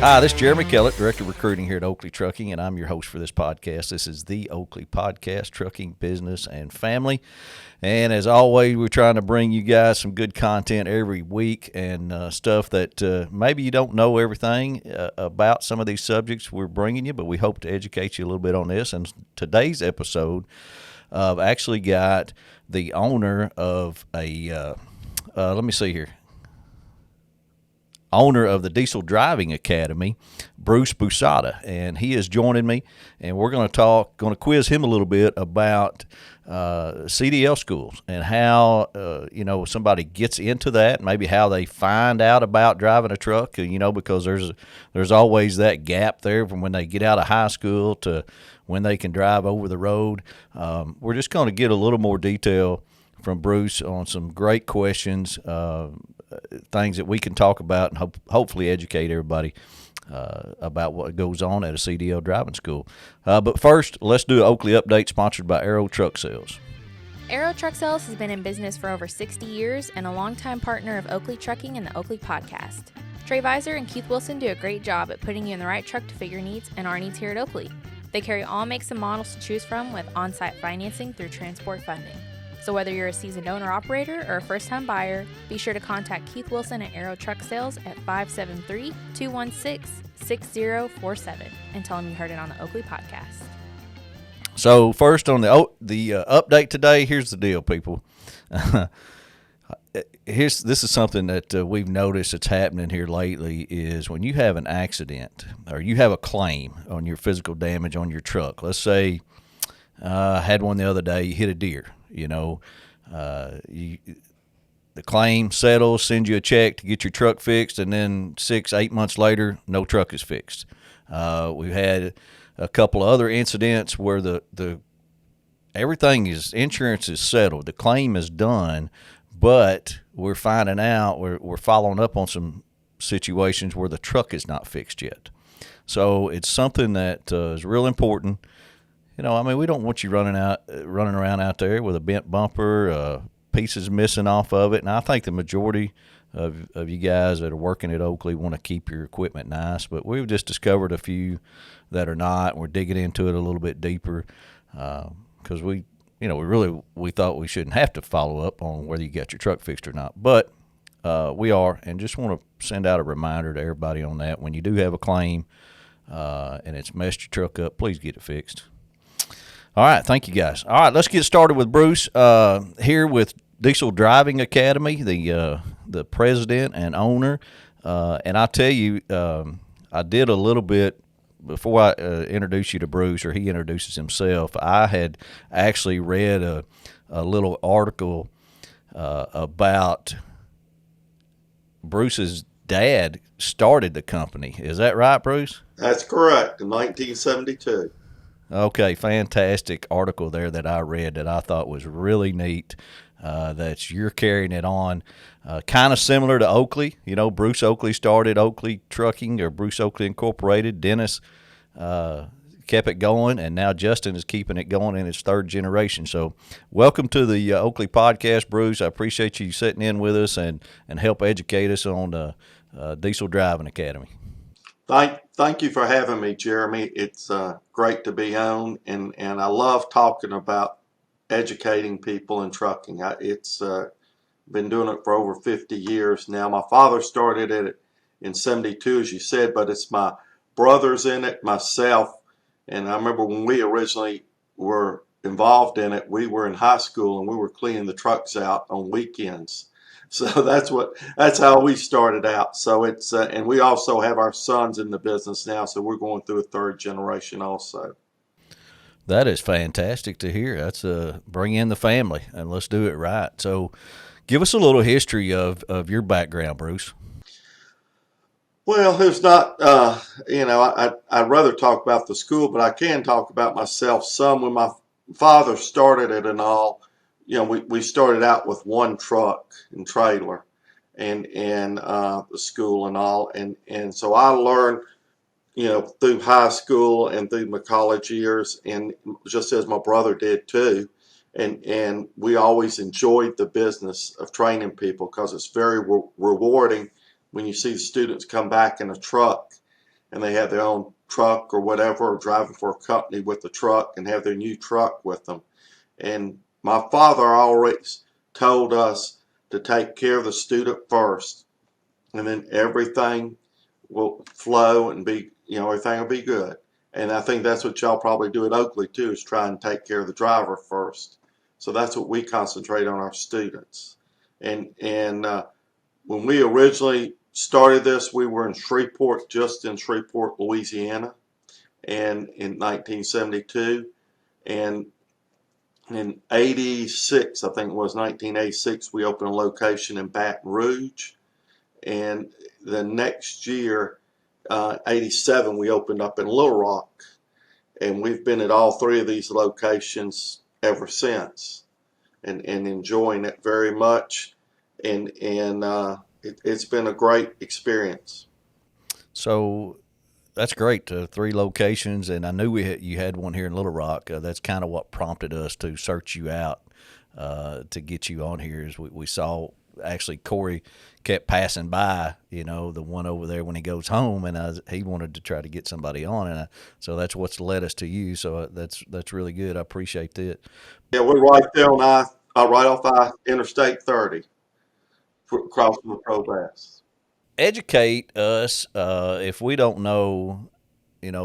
Hi, this is Jeremy Kellett, Director of Recruiting here at Oakley Trucking, and I'm your host for this podcast. This is the Oakley Podcast, Trucking, Business, and Family. And as always, we're trying to bring you guys some good content every week and stuff that maybe you don't know everything about some of these subjects we're bringing you, but we hope to educate you a little bit on this. And today's episode actually got the owner of a, owner of the Diesel Driving Academy, Bruce Busada, and he is joining me, and we're going to quiz him a little bit about CDL schools and how somebody gets into that, maybe how they find out about driving a truck, because there's always that gap there from when they get out of high school to when they can drive over the road. We're just going to get a little more detail from Bruce on some great questions, things that we can talk about and hopefully educate everybody about what goes on at a CDL driving school. But first, let's do an Oakley Update sponsored by Aero Truck Sales. Aero Truck Sales has been in business for over 60 years and a longtime partner of Oakley Trucking and the Oakley Podcast. Trey Visor and Keith Wilson do a great job at putting you in the right truck to fit your needs and our needs here at Oakley. They carry all makes and models to choose from with on-site financing through transport funding. So whether you're a seasoned owner-operator or a first-time buyer, be sure to contact Keith Wilson at Aero Truck Sales at 573-216-6047 and tell him you heard it on the Oakley Podcast. So first on the update today, here's the deal, people. This is something that we've noticed that's happening here lately is when you have an accident or you have a claim on your physical damage on your truck. Let's say I had one the other day, you hit a deer. The claim settles, sends you a check to get your truck fixed, and then 6-8 months later, no truck is fixed. We've had a couple of other incidents where the insurance is settled, the claim is done, but we're finding out we're following up on some situations where the truck is not fixed yet. So it's something that is real important. We don't want you running around out there with a bent bumper, pieces missing off of it. And I think the majority of you guys that are working at Oakley want to keep your equipment nice. But we've just discovered a few that are not. We're digging into it a little bit deeper because we thought we shouldn't have to follow up on whether you got your truck fixed or not. But we are, and just want to send out a reminder to everybody on that. When you do have a claim and it's messed your truck up, please get it fixed. All right, thank you guys. All right, let's get started with Bruce here with Diesel Driving Academy, the president and owner. And I tell you, I did a little bit before I introduce you to Bruce, or he introduces himself. I had actually read a little article about Bruce's dad started the company. Is that right, Bruce? That's correct, in 1972. Okay, fantastic article there that I read that I thought was really neat. That you're carrying it on, kind of similar to Oakley. Bruce Oakley started Oakley Trucking, or Bruce Oakley Incorporated. Dennis kept it going, and now Justin is keeping it going in his third generation. So welcome to the Oakley Podcast, Bruce. I appreciate you sitting in with us and help educate us on the Diesel Driving Academy. Thank you for having me, Jeremy. It's great to be on, and I love talking about educating people in trucking. It's been doing it for over 50 years now. My father started it in 72, as you said, but it's my brothers in it, myself, and I remember when we originally were involved in it, we were in high school and we were cleaning the trucks out on weekends. So that's how we started out. So it's and we also have our sons in the business now, so we're going through a third generation also. That is fantastic to hear. That's bring in the family and let's do it right. So give us a little history of your background, Bruce. Well, there's not, I'd rather talk about the school, but I can talk about myself some. When my father started it and all, we started out with one truck and trailer and the school and all. And so I learned, through high school and through my college years, and just as my brother did too. And we always enjoyed the business of training people because it's very rewarding when you see the students come back in a truck and they have their own truck or whatever, or driving for a company with the truck and have their new truck with them. And my father always told us to take care of the student first, and then everything will flow and be, everything will be good. And I think that's what y'all probably do at Oakley too, is try and take care of the driver first. So that's what we concentrate on our students. And when we originally started this, we were in Shreveport, just in Shreveport, Louisiana, and in 1972. And in 86, I think it was 1986, we opened a location in Baton Rouge. And the next year, 87, we opened up in Little Rock. And we've been at all three of these locations ever since, and enjoying it very much. And it's been a great experience. So that's great. 3 locations, and I knew you had one here in Little Rock. That's kind of what prompted us to search you out, to get you on here. Is we saw actually Corey kept passing by, the one over there when he goes home, and he wanted to try to get somebody on, and so that's what's led us to you. So that's really good. I appreciate that. Yeah, we're right there on right off Interstate 30, across from the Probass. Educate us, if we don't know,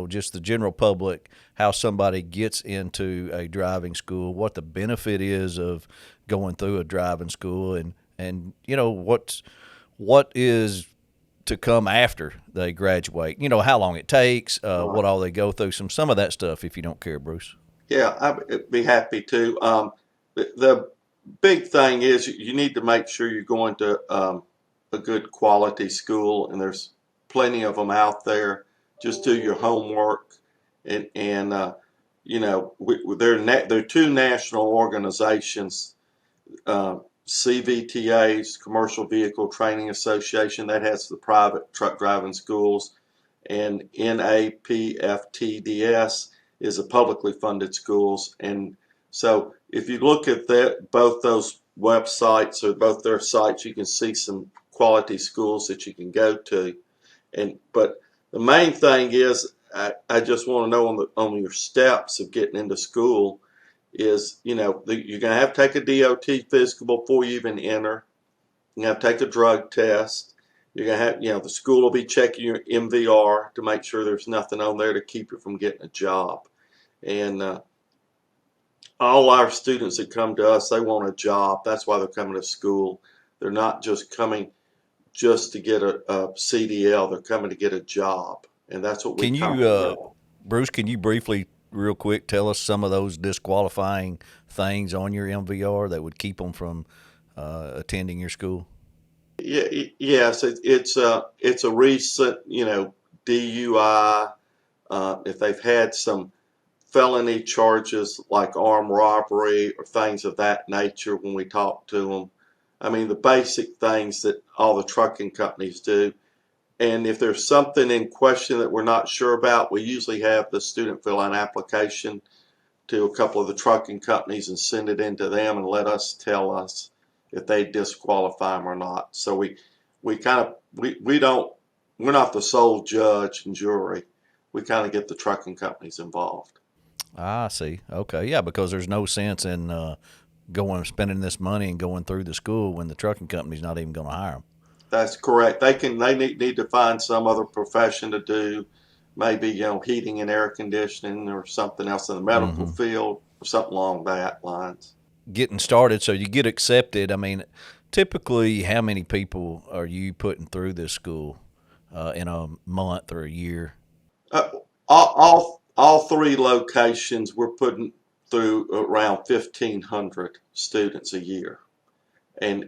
just the general public, how somebody gets into a driving school, what the benefit is of going through a driving school, and what is to come after they graduate. How long it takes, what all they go through, some of that stuff, if you don't care, Bruce. Yeah, I'd be happy to. The big thing is you need to make sure you're going to a good quality school, and there's plenty of them out there. Just do your homework, and there are 2 national organizations, CVTA's Commercial Vehicle Training Association, that has the private truck driving schools, and NAPFTDS is the publicly funded schools. And so if you look at both those websites or both their sites, you can see some quality schools that you can go to. But the main thing is, I just want to know on your steps of getting into school is, you're going to have to take a DOT physical before you even enter. You have to take a drug test. You're going to have, the school will be checking your MVR to make sure there's nothing on there to keep you from getting a job. And all our students that come to us, they want a job. That's why they're coming to school. They're not just coming just to get a CDL. They're coming to get a job. And that's what we Bruce, can you briefly, real quick, tell us some of those disqualifying things on your MVR that would keep them from attending your school? Yeah, yes, it's a recent, DUI. If they've had some felony charges like armed robbery or things of that nature, when we talk to them, I mean the basic things that all the trucking companies do. And if there's something in question that we're not sure about, we usually have the student fill out an application to a couple of the trucking companies and send it in to them and let us tell us if they disqualify them or not. So we're not the sole judge and jury. We kind of get the trucking companies involved. I see. Okay, yeah, because there's no sense in spending this money and going through the school when the trucking company's not even going to hire them. That's correct. They need to find some other profession to do, maybe heating and air conditioning or something else in the medical field or something along that lines. Getting started, so you get accepted. I mean, typically, how many people are you putting through this school in a month or a year? All 3 locations, we're putting through around 1,500 students a year, and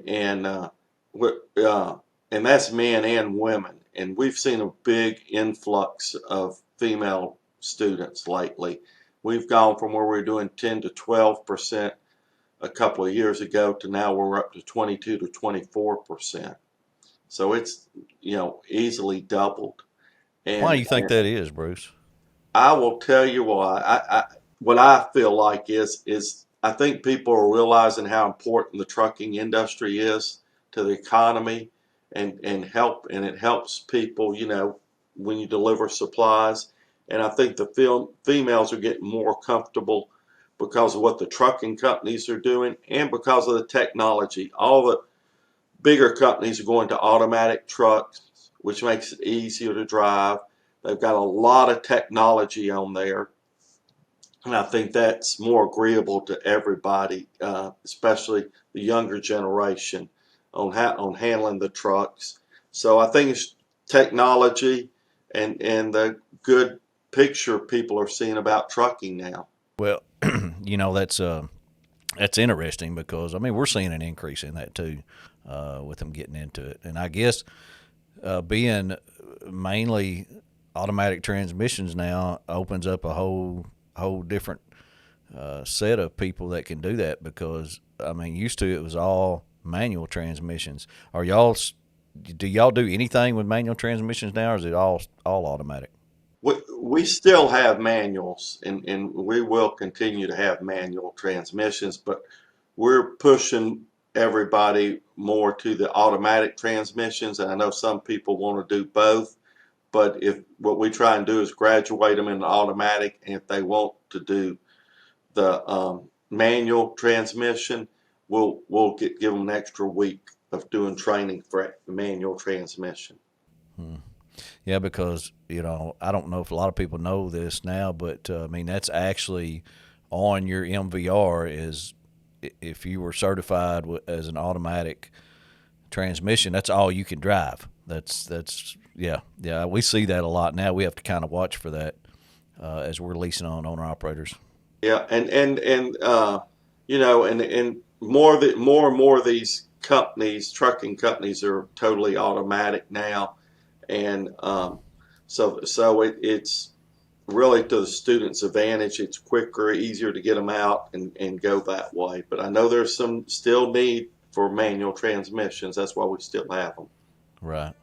that's men and women. And we've seen a big influx of female students lately. We've gone from where we were doing 10 to 12% a couple of years ago to now we're up to 22 to 24%. So it's, easily doubled. And why do you think that is, Bruce? I will tell you why. What I feel like is I think people are realizing how important the trucking industry is to the economy, and it helps people, when you deliver supplies. And I think the females are getting more comfortable because of what the trucking companies are doing and because of the technology. All the bigger companies are going to automatic trucks, which makes it easier to drive. They've got a lot of technology on there, and I think that's more agreeable to everybody, especially the younger generation, on handling the trucks. So I think it's technology and the good picture people are seeing about trucking now. Well, that's interesting because we're seeing an increase in that too, with them getting into it, and I guess being mainly automatic transmissions now opens up a whole different set of people that can do that because used to it was all manual transmissions. Do y'all do anything with manual transmissions now, or is it all automatic? We still have manuals, and we will continue to have manual transmissions, but we're pushing everybody more to the automatic transmissions. And I know some people want to do both, but if what we try and do is graduate them into automatic, and if they want to do the manual transmission, we'll give them an extra week of doing training for manual transmission. Yeah, because I don't know if a lot of people know this now, but that's actually on your MVR. Is if you were certified as an automatic transmission, that's all you can drive. That's yeah. We see that a lot now. We have to kind of watch for that as we're leasing on owner operators. Yeah, and more and more of these trucking companies are totally automatic now, and so it's really to the student's advantage. It's quicker, easier to get them out and go that way. But I know there's some still need for manual transmissions. That's why we still have them. Right.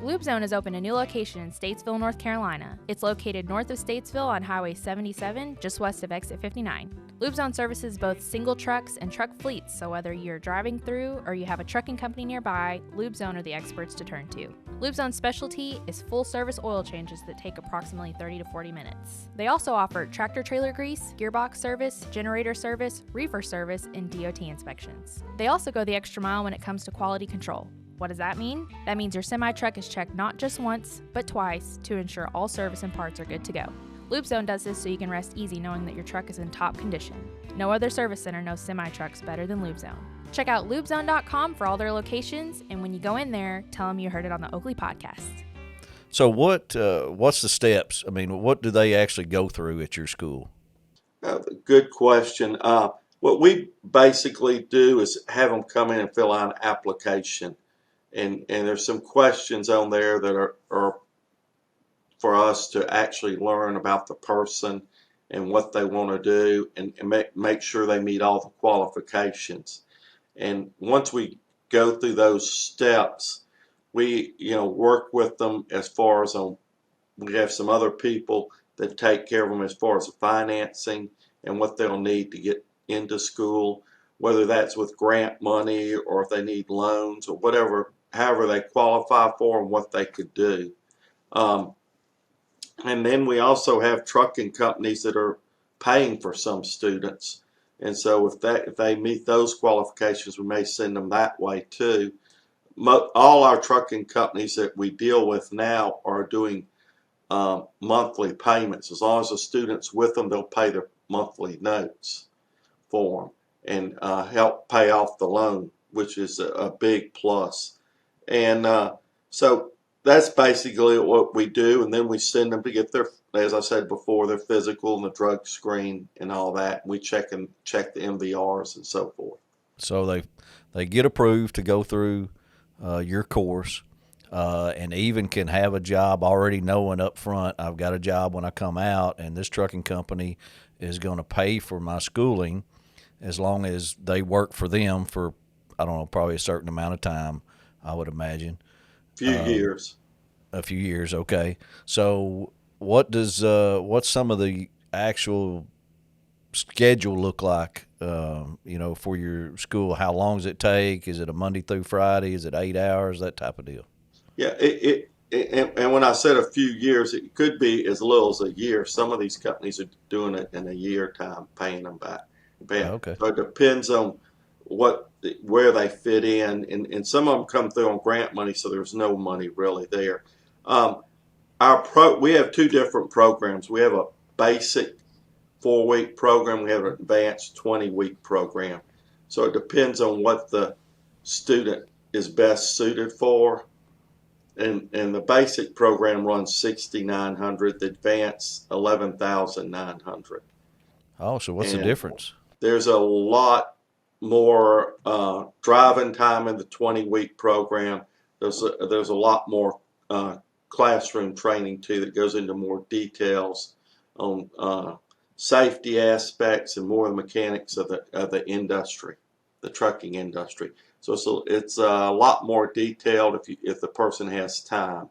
Lube Zone has opened a new location in Statesville, North Carolina. It's located north of Statesville on Highway 77, just west of Exit 59. Lube Zone services both single trucks and truck fleets, so whether you're driving through or you have a trucking company nearby, Lube Zone are the experts to turn to. Lube Zone's specialty is full-service oil changes that take approximately 30 to 40 minutes. They also offer tractor-trailer grease, gearbox service, generator service, reefer service, and DOT inspections. They also go the extra mile when it comes to quality control. What does that mean? That means your semi-truck is checked not just once, but twice to ensure all service and parts are good to go. Lube Zone does this so you can rest easy knowing that your truck is in top condition. No other service center knows semi-trucks better than Lube Zone. Check out lubezone.com for all their locations, and when you go in there, tell them you heard it on the Oakley Podcast. So what's the steps? What do they actually go through at your school? Good question. What we basically do is have them come in and fill out an application. And there's some questions on there that are for us to actually learn about the person and what they want to do and make sure they meet all the qualifications. And once we go through those steps, we work with them as far as we have some other people that take care of them as far as the financing and what they'll need to get into school, whether that's with grant money or if they need loans or whatever, however they qualify for and what they could do. And then we also have trucking companies that are paying for some students. And so if they meet those qualifications, we may send them that way too. All our trucking companies that we deal with now are doing monthly payments. As long as the student's with them, they'll pay their monthly notes for them and help pay off the loan, which is a big plus. And so that's basically what we do. And then we send them to get their, as I said before, their physical and the drug screen and all that. We check the MVRs and so forth. So they get approved to go through your course and even can have a job already knowing up front, I've got a job when I come out, and this trucking company is going to pay for my schooling as long as they work for them for, I don't know, probably a certain amount of time, I would imagine. Years. A few years, okay. So what's some of the actual schedule look like, for your school? How long does it take? Is it a Monday through Friday? Is it 8 hours? That type of deal? Yeah, it And when I said a few years, it could be as little as a year. Some of these companies are doing it in a year time, paying them back. Okay. So it depends on where they fit in, and some of them come through on grant money, so there's no money really there. Um, we have two different programs. We have a basic 4-week program. We have an advanced 20-week program. So it depends on what the student is best suited for. And the basic program runs 6,900. The advanced 11,900. Oh, so what's the And difference? there's a lot more driving time in the 20-week program. There's a lot more classroom training too that goes into more details on safety aspects and more of the mechanics of the industry, the trucking industry. So it's a lot more detailed if the person has time.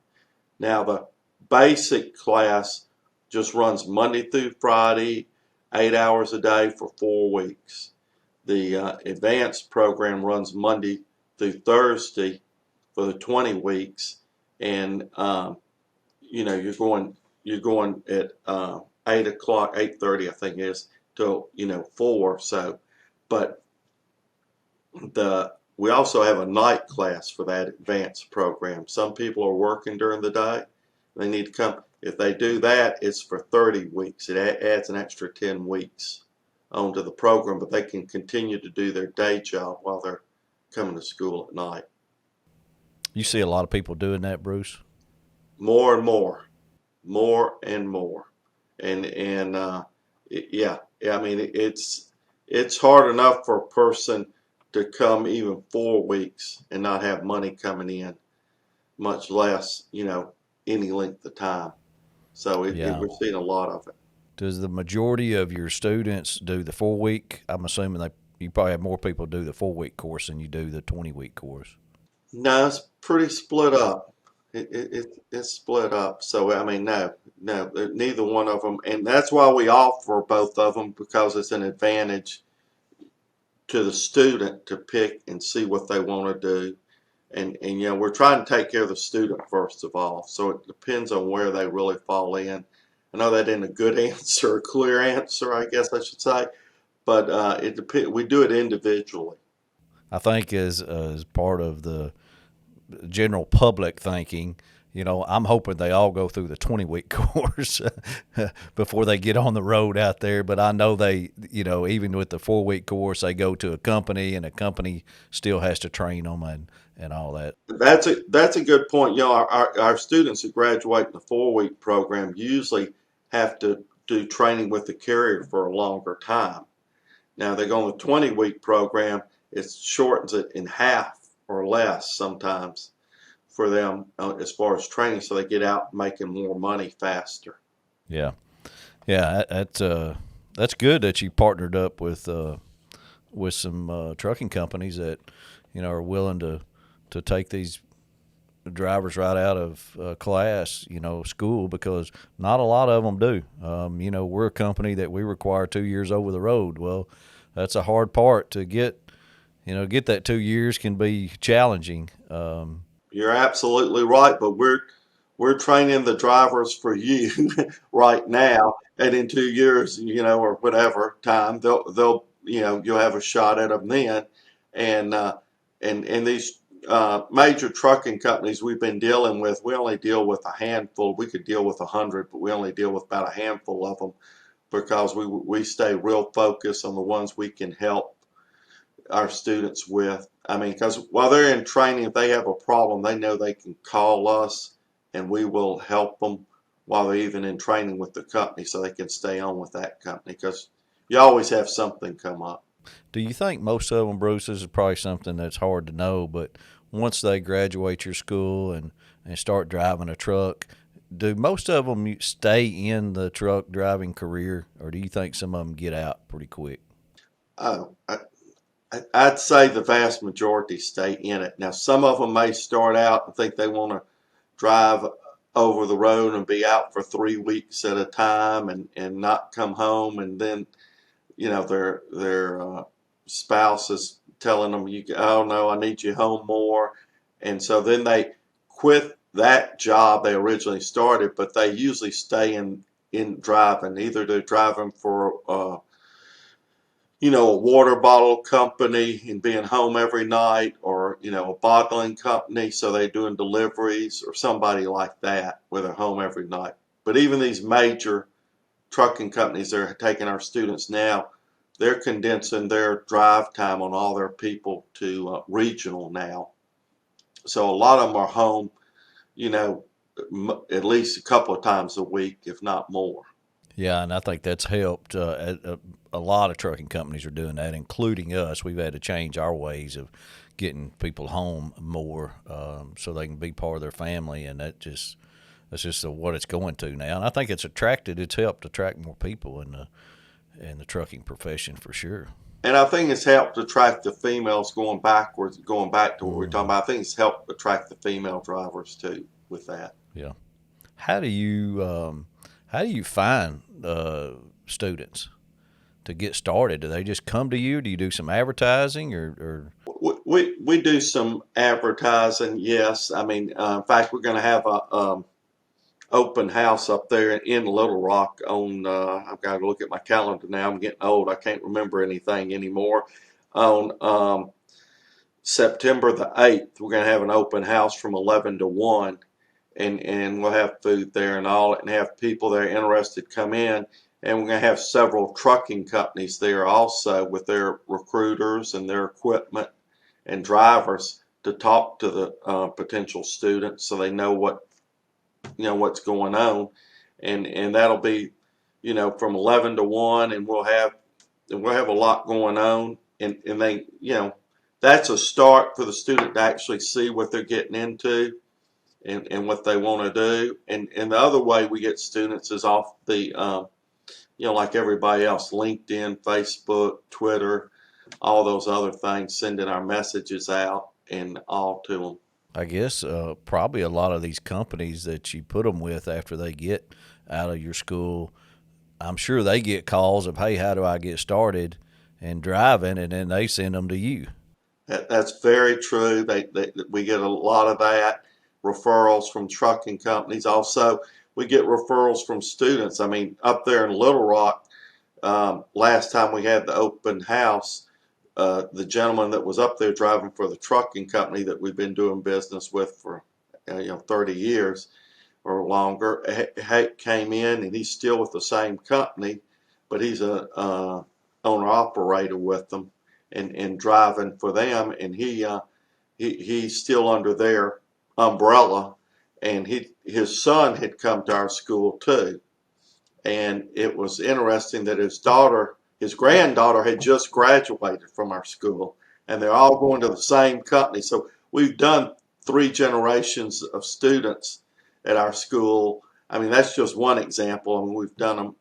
Now the basic class just runs Monday through Friday, 8 hours a day for 4 weeks. The advanced program runs Monday through Thursday for the 20 weeks, and you're going at 8 o'clock, 8:30, I think it is, till 4. So, but we also have a night class for that advanced program. Some people are working during the day. They need to come. If they do that, it's for 30 weeks. It adds an extra 10 weeks onto the program, but they can continue to do their day job while they're coming to school at night. You see a lot of people doing that, Bruce? More and more, more and more, yeah. I mean, it's hard enough for a person to come even 4 weeks and not have money coming in, much less any length of time. So Yeah. we're seeing a lot of it. Does the majority of your students do the 4-week? I'm assuming you probably have more people do the 4-week course than you do the 20-week course. No, it's pretty split up. It's split up. So I mean, no, neither one of them, and that's why we offer both of them, because it's an advantage to the student to pick and see what they want to do. And we're trying to take care of the student first of all. So it depends on where they really fall in. I know that isn't a good answer, a clear answer, I guess I should say, but it depends. We do it individually. I think as part of the general public thinking, I'm hoping they all go through the 20-week course before they get on the road out there. But I know they, even with the 4-week course, they go to a company, and a company still has to train them and all that. That's a good point. Our students who graduate in the 4-week program usually have to do training with the carrier for a longer time. Now they go on the 20-week program, it shortens it in half or less sometimes for them as far as training, so they get out making more money faster. Yeah, that's good that you partnered up with some trucking companies that are willing to take these drivers right out of class, school, because not a lot of them do. We're a company that we require 2 years over the road. Well, that's a hard part to get. Get that 2 years can be challenging. You're absolutely right, but we're training the drivers for you right now, and in 2 years, or whatever time, they'll you'll have a shot at them then, and these major trucking companies we've been dealing with, we only deal with a handful. We could deal with 100, but we only deal with about a handful of them, because we stay real focused on the ones we can help our students with. I mean, because while they're in training, if they have a problem, they know they can call us and we will help them while they're even in training with the company, so they can stay on with that company, because you always have something come up. Do you think most of them, Bruce, this is probably something that's hard to know, but once they graduate your school and start driving a truck, do most of them stay in the truck driving career, or do you think some of them get out pretty quick? Oh, I'd say the vast majority stay in it. Now, some of them may start out and think they want to drive over the road and be out for 3 weeks at a time and not come home, and then their spouse is telling them, oh no, I need you home more, and so then they quit that job they originally started, but they usually stay in driving. Either they're driving for a water bottle company and being home every night, or a bottling company, so they're doing deliveries, or somebody like that where they're home every night. But even these major trucking companies that are taking our students now, they're condensing their drive time on all their people to regional now. So a lot of them are home, at least a couple of times a week, if not more. Yeah, and I think that's helped. A lot of trucking companies are doing that, including us. We've had to change our ways of getting people home more, so they can be part of their family, and that's just what it's going to now. And I think it's helped attract more people in the trucking profession for sure. And I think it's helped attract the females going back to what we're talking about. I think it's helped attract the female drivers too with that. Yeah. How do you find students to get started? Do they just come to you? Do you do some advertising or? We do some advertising, yes. I mean, in fact, we're going to have a open house up there in Little Rock on, I've got to look at my calendar now. I'm getting old. I can't remember anything anymore. On September the 8th, we're going to have an open house from 11 to 1, and we'll have food there and all, and have people that are interested come in. And we're going to have several trucking companies there also with their recruiters and their equipment and drivers to talk to the potential students, so they know what's going on, and that'll be from 11 to 1, and we'll have a lot going on, and they that's a start for the student to actually see what they're getting into and what they want to do. And the other way we get students is off the like everybody else, LinkedIn, Facebook, Twitter, all those other things, sending our messages out and all to them. I guess probably a lot of these companies that you put them with after they get out of your school, I'm sure they get calls of, hey, how do I get started in driving? And then they send them to you. That's very true. We get a lot of that, referrals from trucking companies. Also, we get referrals from students. I mean, up there in Little Rock, last time we had the open house, the gentleman that was up there driving for the trucking company that we've been doing business with for 30 years or longer came in, and he's still with the same company, but he's a owner operator with them and driving for them, and he's still under their umbrella, and his son had come to our school too. And it was interesting that his granddaughter had just graduated from our school, and they're all going to the same company. So we've done 3 generations of students at our school. I mean, that's just one example. I mean, we've done them,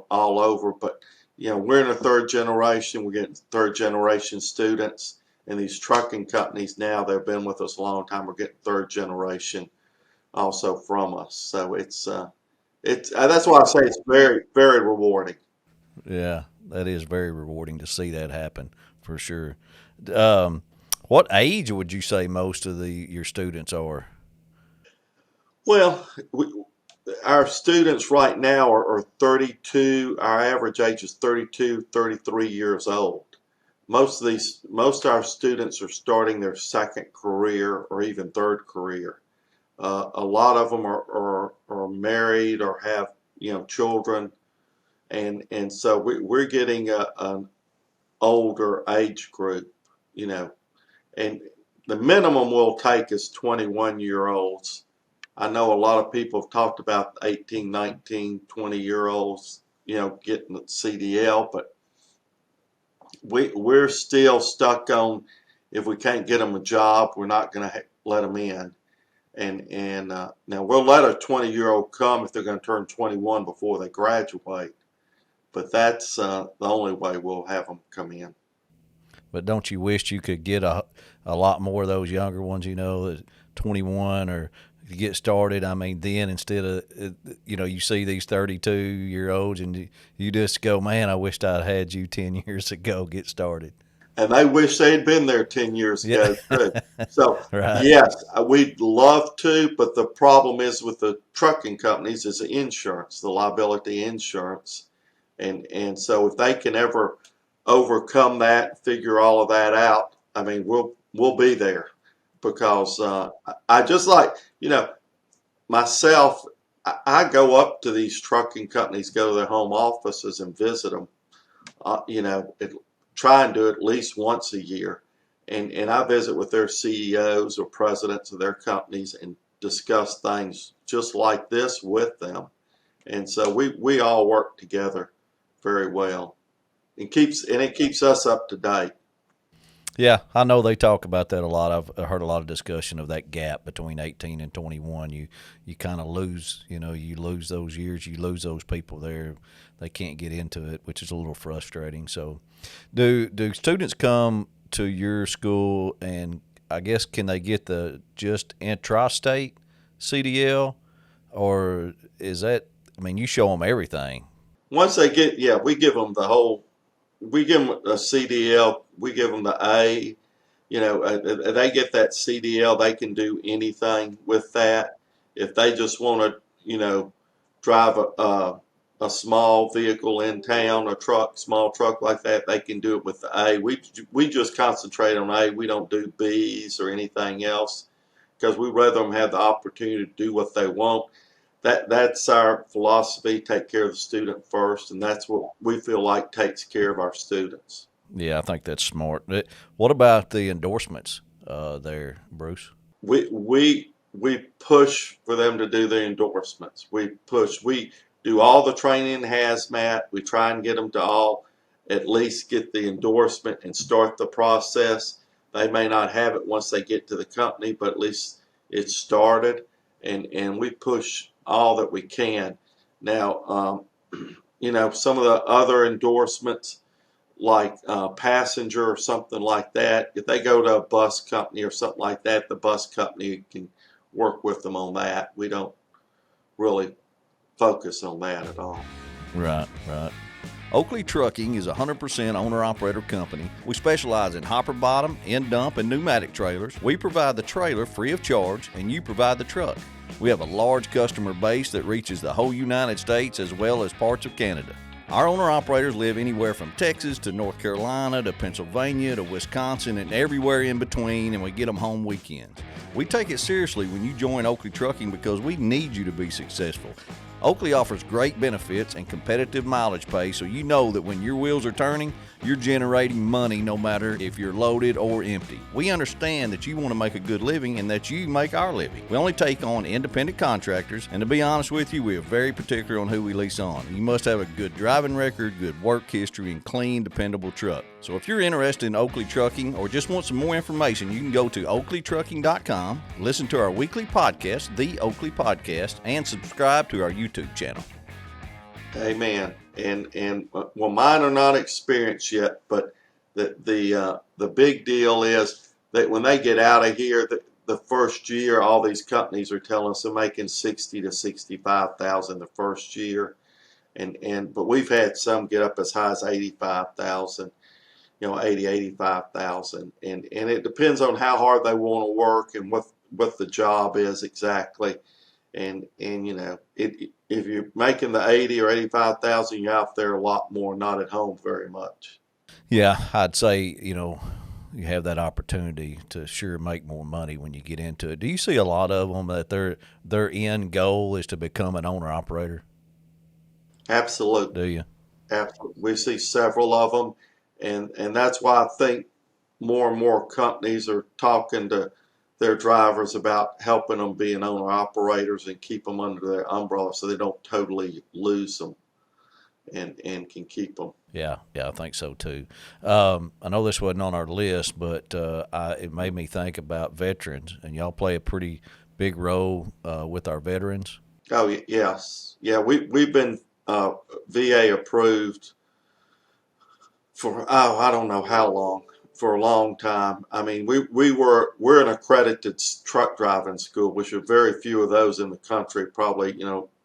all over, but we're in a 3rd generation. We're getting 3rd generation students, and these trucking companies now, they've been with us a long time. We're getting 3rd generation also from us. So it's that's why I say it's very, very rewarding. Yeah, that is very rewarding to see that happen for sure. What age would you say most of your students are? Well, our students right now are 32. Our average age is 32, 33 years old. Most of our students are starting their 2nd career or even 3rd career. A lot of them are married or have children, and so we're getting an older age group, and the minimum we'll take is 21-year-olds. I know a lot of people have talked about 18, 19, 20-year-olds, getting the CDL, but we're still stuck on, if we can't get them a job, we're not going to let them in. And now we'll let a 20-year-old come if they're going to turn 21 before they graduate, but that's the only way we'll have them come in. But don't you wish you could get a lot more of those younger ones, that 21 or get started? I mean, then instead of, you see these 32-year-olds and you just go, man, I wished I'd had you 10 years ago get started. and they wish they had been there 10 years Yeah. ago too. So Right. yes, we'd love to, but the problem is with the trucking companies is the insurance, the liability insurance. And so if they can ever overcome that, figure all of that out, I mean, we'll be there because I just like, myself, I go up to these trucking companies, go to their home offices and visit them, try and do it at least once a year. And I visit with their CEOs or presidents of their companies and discuss things just like this with them. And so we all work together very well. It keeps us up to date. Yeah, I know they talk about that a lot. I've heard a lot of discussion of that gap between 18 and 21. You kind of lose, you lose those years, you lose those people there. They can't get into it, which is a little frustrating. So, do students come to your school, and I guess can they get the just intrastate CDL, or is that? I mean, you show them everything. Once they get, yeah, we give them a CDL, we give them the A. They get that CDL, they can do anything with that. If they just want to, drive a small vehicle in town, small truck like that, they can do it with the A. We just concentrate on A. We don't do Bs or anything else because we rather them have the opportunity to do what they want. That's our philosophy, take care of the student first, and that's what we feel like takes care of our students. Yeah, I think that's smart. What about the endorsements there, Bruce? We push for them to do the endorsements. We do all the training in hazmat. We try and get them to all at least get the endorsement and start the process. They may not have it once they get to the company, but at least it's started, and we push all that we can. Now, some of the other endorsements like passenger or something like that, if they go to a bus company or something like that, the bus company can work with them on that. We don't really focus on that at all. Right, right. Oakley Trucking is a 100% owner-operator company. We specialize in hopper bottom, end dump, and pneumatic trailers. We provide the trailer free of charge, and you provide the truck. We have a large customer base that reaches the whole United States as well as parts of Canada. Our owner-operators live anywhere from Texas to North Carolina to Pennsylvania to Wisconsin and everywhere in between, and we get them home weekends. We take it seriously when you join Oakley Trucking because we need you to be successful. Oakley offers great benefits and competitive mileage pay, so you know that when your wheels are turning, you're generating money no matter if you're loaded or empty. We understand that you want to make a good living and that you make our living. We only take on independent contractors, and to be honest with you, we are very particular on who we lease on. You must have a good driving record, good work history, and clean, dependable truck. So if you're interested in Oakley Trucking or just want some more information, you can go to oakleytrucking.com, listen to our weekly podcast, The Oakley Podcast, and subscribe to our YouTube channel. Amen. And well, mine are not experienced yet, but the big deal is that when they get out of here, the first year, all these companies are telling us they're making 60 to 65,000 the first year, but we've had some get up as high as 85,000. 85,000, and it depends on how hard they want to work and what the job is exactly, and if you're making the 80 or 85,000, you're out there a lot more, not at home very much. Yeah, I'd say, you have that opportunity to sure make more money when you get into it. Do you see a lot of them that their end goal is to become an owner-operator? Absolutely. Do you? Absolutely. We see several of them, and that's why I think more and more companies are talking to their drivers about helping them be an owner-operators and keep them under their umbrella so they don't totally lose them and can keep them. Yeah, I think so too. I know this wasn't on our list, but it made me think about veterans, and y'all play a pretty big role with our veterans. Oh, yes. Yeah, we've been VA approved for, I don't know how long, for a long time. I mean, we're an accredited truck driving school, which are very few of those in the country, probably,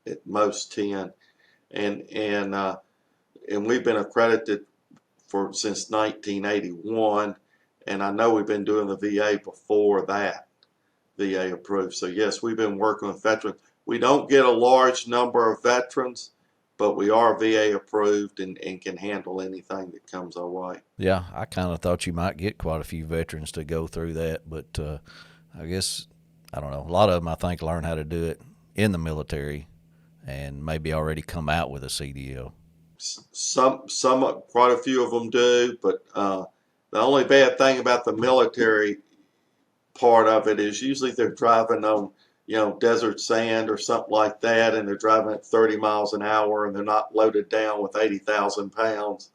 at most 10. And we've been accredited since 1981, and I know we've been doing the VA before that, VA approved. So yes, we've been working with veterans. We don't get a large number of veterans, but we are VA approved and can handle anything that comes our way. Yeah, I kind of thought you might get quite a few veterans to go through that, but I guess, I don't know, a lot of them I think learn how to do it in the military and maybe already come out with a CDL. Quite a few of them do, but the only bad thing about the military part of it is usually they're driving on, desert sand or something like that, and they're driving at 30 miles an hour, and they're not loaded down with 80,000 pounds,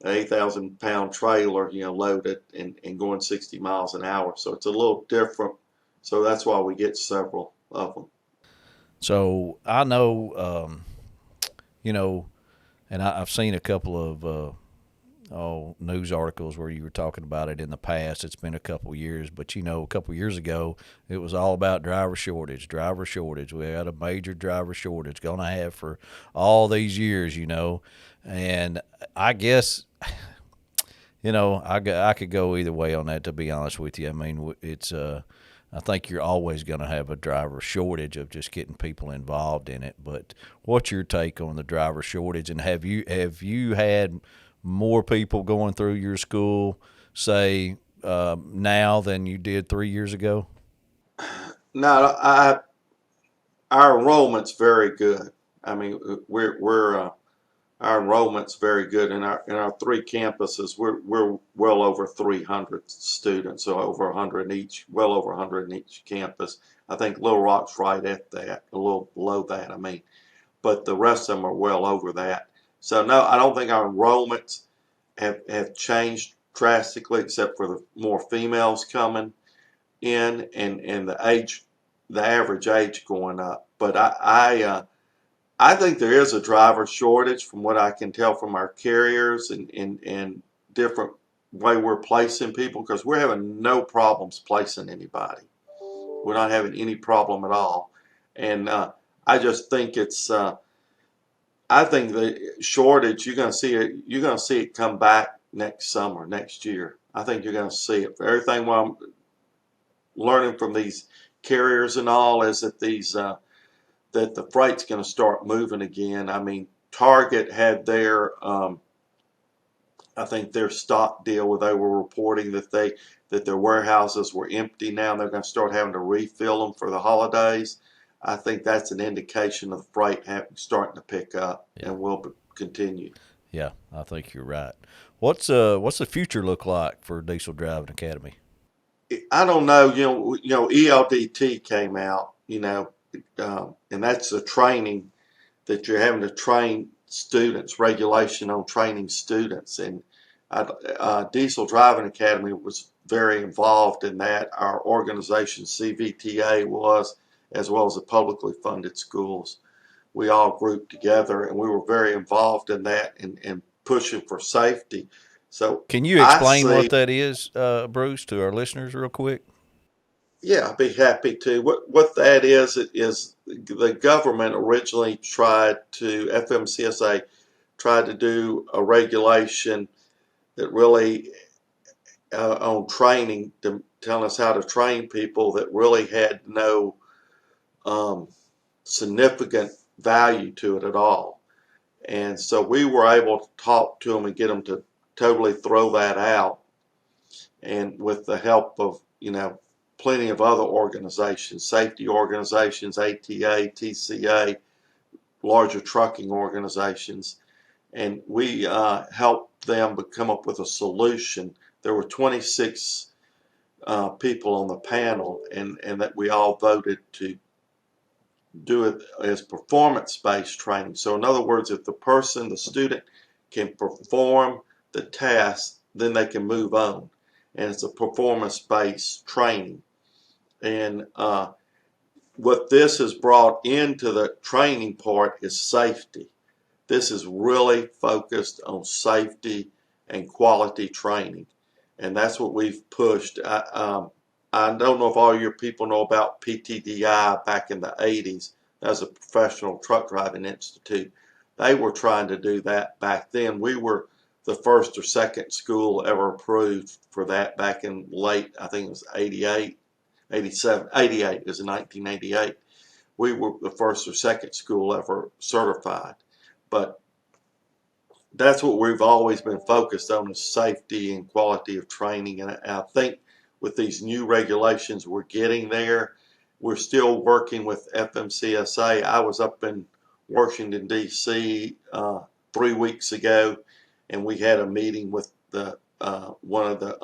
an 8,000 pound trailer, loaded and going 60 miles an hour. So it's a little different. So that's why we get several of them. So I know, and I've seen a couple of news articles where you were talking about it in the past. It's been a couple years, but a couple years ago, it was all about driver shortage. We had a major driver shortage, going to have for all these years, and I guess, I could go either way on that, to be honest with you. I mean, it's, I think you're always going to have a driver shortage of just getting people involved in it. But what's your take on the driver shortage? And have you had more people going through your school, say, now than you did 3 years ago? No, our enrollment's very good. I mean, our enrollment's very good in our three campuses. We're well over 300 students, so over 100 in each, well over 100 in each campus. I think Little Rock's right at that, a little below that. I mean, but the rest of them are well over that. So no, I don't think our enrollments have changed drastically, except for the more females coming in and the average age going up. But I think there is a driver shortage from what I can tell from our carriers and different way we're placing people, because we're having no problems placing anybody. We're not having any problem at all. And I just think it's I think the shortage, you're going to see it come back next year. I think you're going to see it. For everything what I'm learning from these carriers and all is that that the freight's going to start moving again. I mean, Target had their I think their stock deal where they were reporting that their warehouses were empty now, and they're going to start having to refill them for the holidays. I think that's an indication of the freight starting to pick up, and will continue. Yeah, I think you're right. What's the future look like for Diesel Driving Academy? I don't know. ELDT came out. And that's the training that you're having to train students. Regulation on training students, and Diesel Driving Academy was very involved in that. Our organization CVTA was, as well as the publicly funded schools. We all grouped together, and we were very involved in that and pushing for safety. So, can you explain what that is, Bruce, to our listeners real quick? Yeah, I'd be happy to. What that is the government originally FMCSA tried to do a regulation that really on training, telling us how to train people, that really had no significant value to it at all. And so we were able to talk to them and get them to totally throw that out. And with the help of, plenty of other organizations, safety organizations, ATA, TCA, larger trucking organizations, and we helped them come up with a solution. There were 26 people on the panel, and that we all voted to do it as performance-based training. So in other words, if the student can perform the task, then they can move on. And it's a performance-based training. And what this has brought into the training part is safety. This is really focused on safety and quality training. And that's what we've pushed. I don't know if all your people know about PTDI back in the 80s. That was a Professional Truck Driving Institute. They were trying to do that back then. We were the first or second school ever approved for that back in late, I think it was 88, 87, 88, it was in 1988. We were the first or second school ever certified. But that's what we've always been focused on, is safety and quality of training. And I think with these new regulations, we're getting there. We're still working with FMCSA. I was up in Washington, D.C. 3 weeks ago, and we had a meeting with the one of the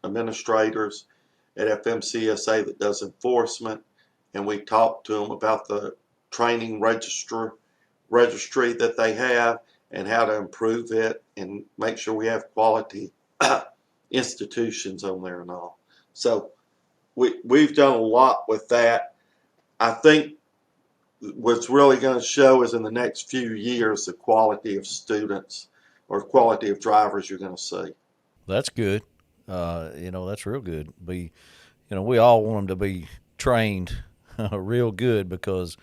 administrators at FMCSA that does enforcement, and we talked to them about the training registry that they have and how to improve it and make sure we have quality institutions on there and all. So we've done a lot with that. I think what's really going to show is in the next few years the quality of students or quality of drivers you're going to see. That's good. That's real good. We all want them to be trained real good, because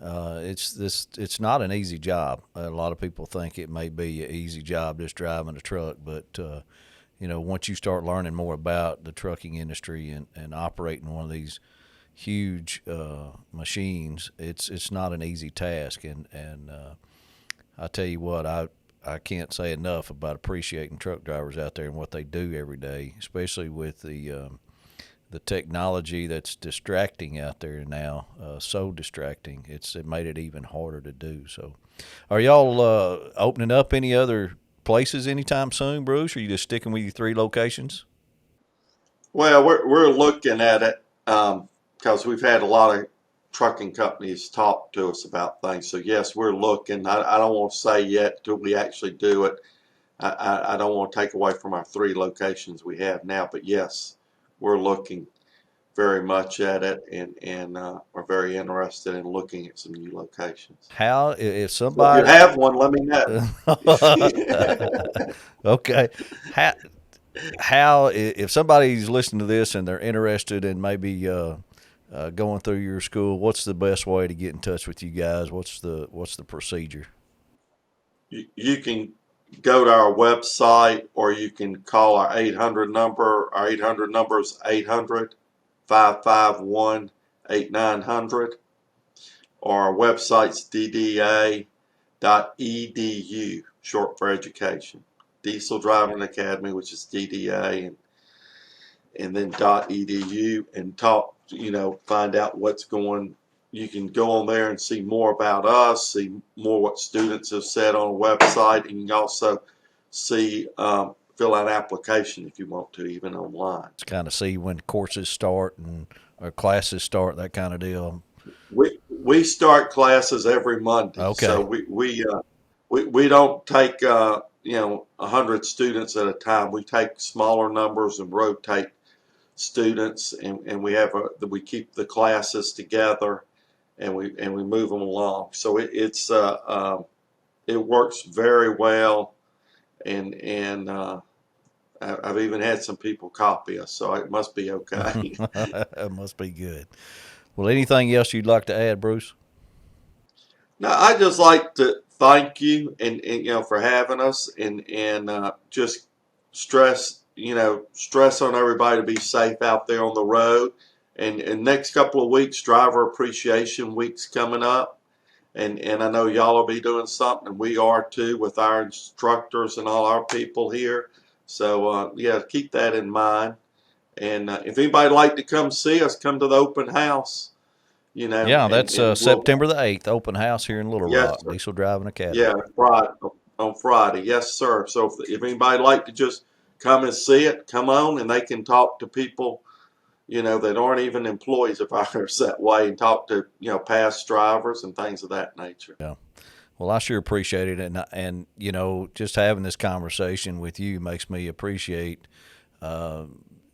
it's not an easy job. A lot of people think it may be an easy job just driving a truck, but once you start learning more about the trucking industry and operating one of these huge machines, it's not an easy task. And I tell you what, I can't say enough about appreciating truck drivers out there and what they do every day, especially with the technology that's distracting out there now, so distracting. It made it even harder to do. So, are y'all opening up any other places anytime soon, Bruce? Or are you just sticking with your 3 locations? Well, we're looking at it because we've had a lot of trucking companies talk to us about things. So yes, we're looking. I don't want to say yet till we actually do it. I don't want to take away from our 3 locations we have now, but yes, we're looking very much at it, and are very interested in looking at some new locations. How, if So somebody... if you have one, let me know. Okay. How if somebody's listening to this and they're interested in maybe going through your school, what's the best way to get in touch with you guys? What's the procedure? You can go to our website, or you can call our 800 number. Our 800 number is 800-551-8900, or our website's dda.edu, short for education. Diesel Driving Academy, which is DDA, and then .edu, and find out what's going. You can go on there and see more about us, see more what students have said on the website, and you can also see, fill out an application if you want to, even online. To kind of see when courses start or classes start, that kind of deal. We start classes every Monday. Okay. So we don't take 100 students at a time. We take smaller numbers and rotate students, and we keep the classes together, and we move them along. So it works very well, and I've even had some people copy us, so it must be okay. It must be good. Well, anything else you'd like to add, Bruce? No, I just like to thank you and for having us, and just stress on everybody to be safe out there on the road. And next couple of weeks, Driver Appreciation Week's coming up, and I know y'all will be doing something, and we are too, with our instructors and all our people here. So keep that in mind. And if anybody'd like to come see us, come to the open house. Yeah, that's September the 8th, open house here in Little Rock, sir. Diesel Driving Academy. Yeah, on Friday. Yes, sir. So if anybody'd like to just come and see it, come on, and they can talk to people, that aren't even employees of ours that way, and talk to, past drivers and things of that nature. Yeah. Well, I sure appreciate it. And just having this conversation with you makes me appreciate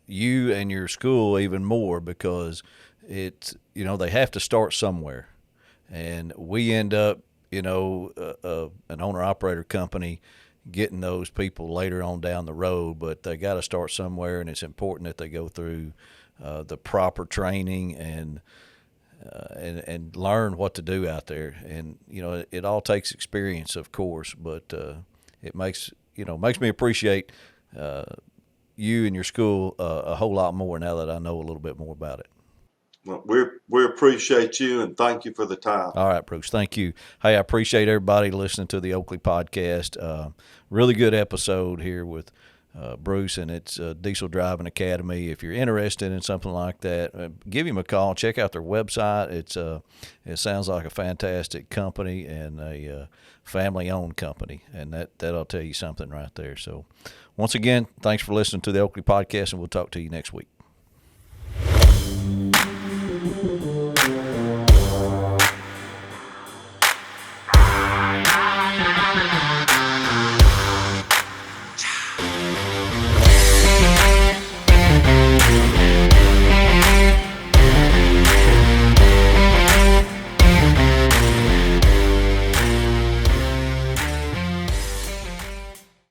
you and your school even more, because it's, they have to start somewhere. And we end up, an owner-operator company getting those people later on down the road, but they got to start somewhere, and it's important that they go through the proper training and learn what to do out there. And it all takes experience, of course, but it makes makes me appreciate you and your school a whole lot more now that I know a little bit more about it. Well, we appreciate you, and thank you for the time. All right, Bruce. Thank you. Hey, I appreciate everybody listening to the Oakley Podcast. Really good episode here with Bruce and its Diesel Driving Academy. If you're interested in something like that, give him a call. Check out their website. It sounds like a fantastic company and a family-owned company, and that'll tell you something right there. So once again, thanks for listening to the Oakley Podcast, and we'll talk to you next week.